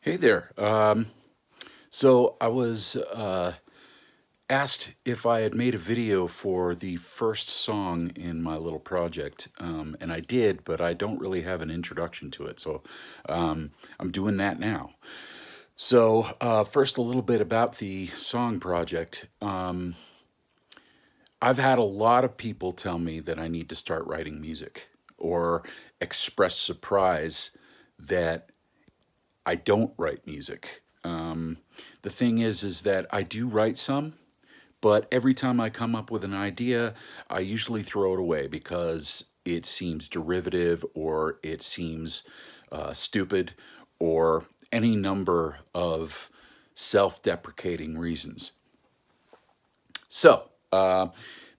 Hey there. So I was asked if I had made a video for the first song in my little project, and I did, but I don't really have an introduction to it, so I'm doing that now. So first, a little bit about the song project. I've had a lot of people tell me that I need to start writing music or express surprise that I don't write music. The thing is that I do write some, but every time I come up with an idea, I usually throw it away because it seems derivative or it seems stupid or any number of self deprecating reasons. So,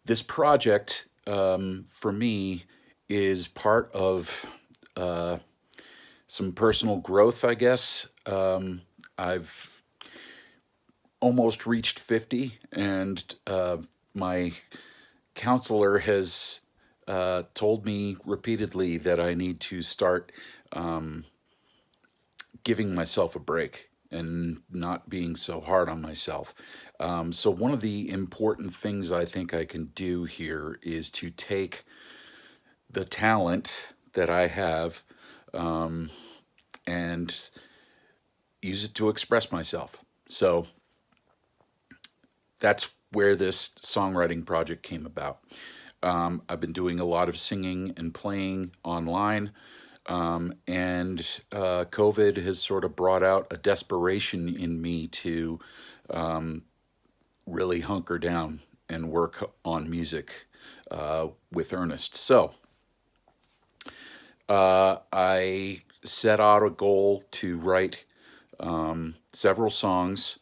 this project for me is part of some personal growth, I guess. I've almost reached 50, and my counselor has told me repeatedly that I need to start giving myself a break and not being so hard on myself. So, one of the important things I think I can do here is to take the talent that I have and use it to express myself. So, that's where this songwriting project came about. I've been doing a lot of singing and playing online, and COVID has sort of brought out a desperation in me to really hunker down and work on music with earnest. So I set out a goal to write several songs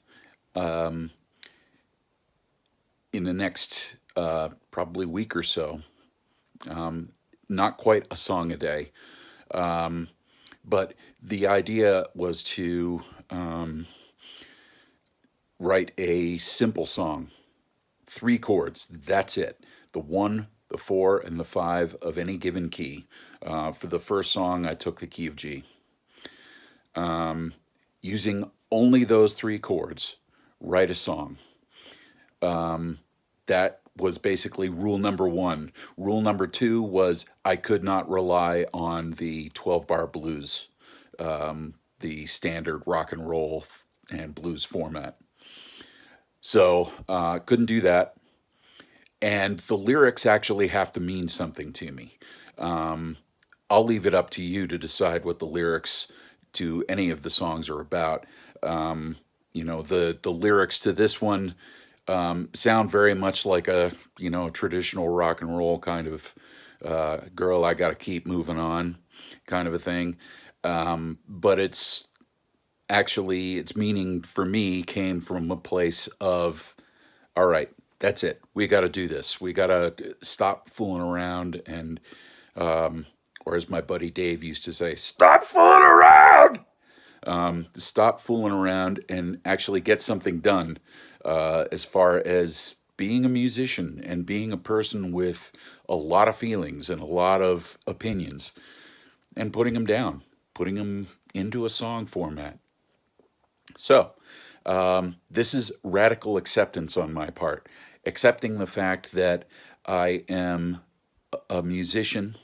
in the next probably week or so. Not quite a song a day, but the idea was to write a simple song, three chords. That's it. The one, the four, and the five of any given key. For the first song, I took the key of G. Using only those three chords, write a song. That was basically rule number one. Rule number two was I could not rely on the 12 bar blues, the standard rock and roll and blues format. So couldn't do that. And the lyrics actually have to mean something to me. I'll leave it up to you to decide what the lyrics to any of the songs are about. The lyrics to this one sound very much like a traditional rock and roll kind of girl I got to keep moving on kind of a thing. But its meaning for me came from a place of, all right, that's it. We got to do this. We got to stop fooling around and, or as my buddy Dave used to say, stop fooling around. Stop fooling around and actually get something done as far as being a musician and being a person with a lot of feelings and a lot of opinions and putting them down, putting them into a song format. So, this is radical acceptance on my part, accepting the fact that I am a musician,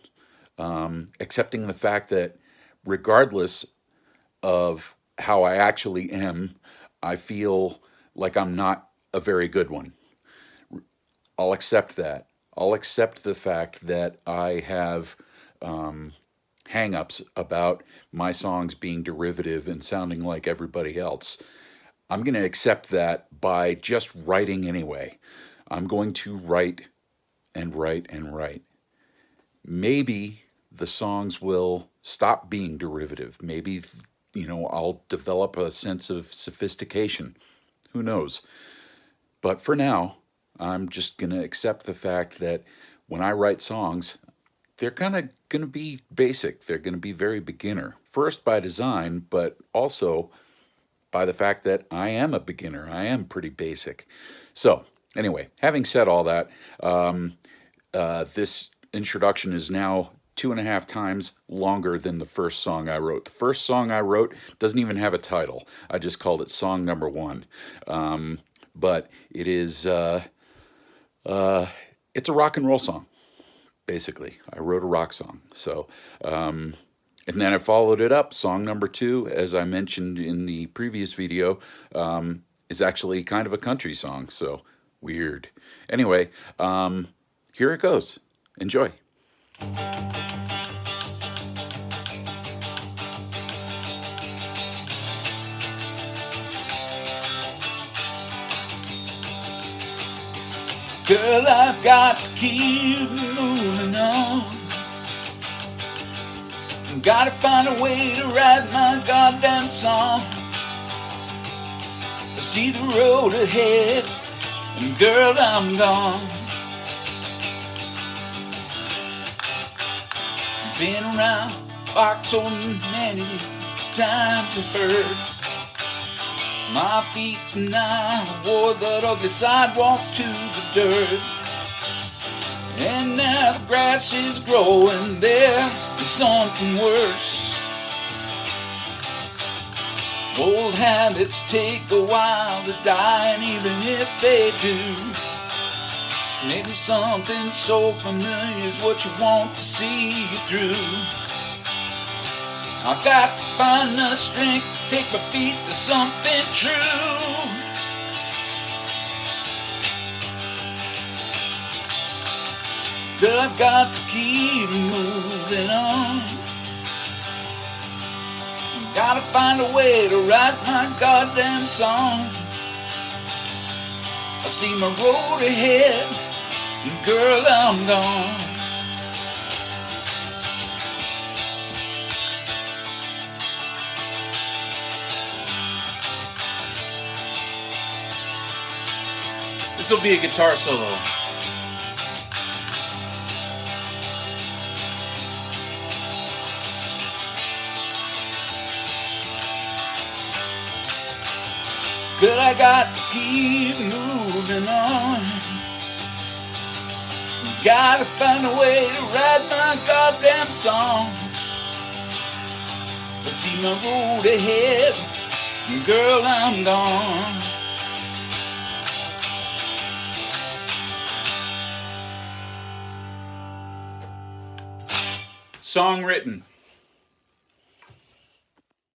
accepting the fact that regardless of how I actually am, I feel like I'm not a very good one. I'll accept that. I'll accept the fact that I have hang-ups about my songs being derivative and sounding like everybody else. I'm going to accept that by just writing anyway. I'm going to write and write and write. Maybe the songs will stop being derivative. Maybe, I'll develop a sense of sophistication. Who knows? But for now, I'm just going to accept the fact that when I write songs, they're kind of going to be basic. They're going to be very beginner. First by design, but also by the fact that I am a beginner. I am pretty basic. So, anyway, having said all that, this introduction is now 2.5 times longer than the first song I wrote. The first song I wrote doesn't even have a title. I just called it Song Number One. But it is, it's a rock and roll song, basically. I wrote a rock song. So, and then I followed it up. Song number two, as I mentioned in the previous video, is actually kind of a country song. So weird. Anyway, here it goes. Enjoy. Girl, I've got to keep moving on. Gotta find a way to write my goddamn song. I see the road ahead, and girl, I'm gone. Been around like so many times I've heard. My feet and I wore that ugly sidewalk to the dirt. And now the grass is growing there, it's something worse. Old habits take a while to die, and even if they do, maybe something so familiar is what you want to see you through. I got to find the strength to take my feet to something true. Girl, I've got to keep moving on. Gotta find a way to write my goddamn song. I see my road ahead, and girl, I'm gone. This will be a guitar solo. Girl, I got to keep moving on. Gotta find a way to write my goddamn song. I see my road ahead, and girl, I'm gone. Song written.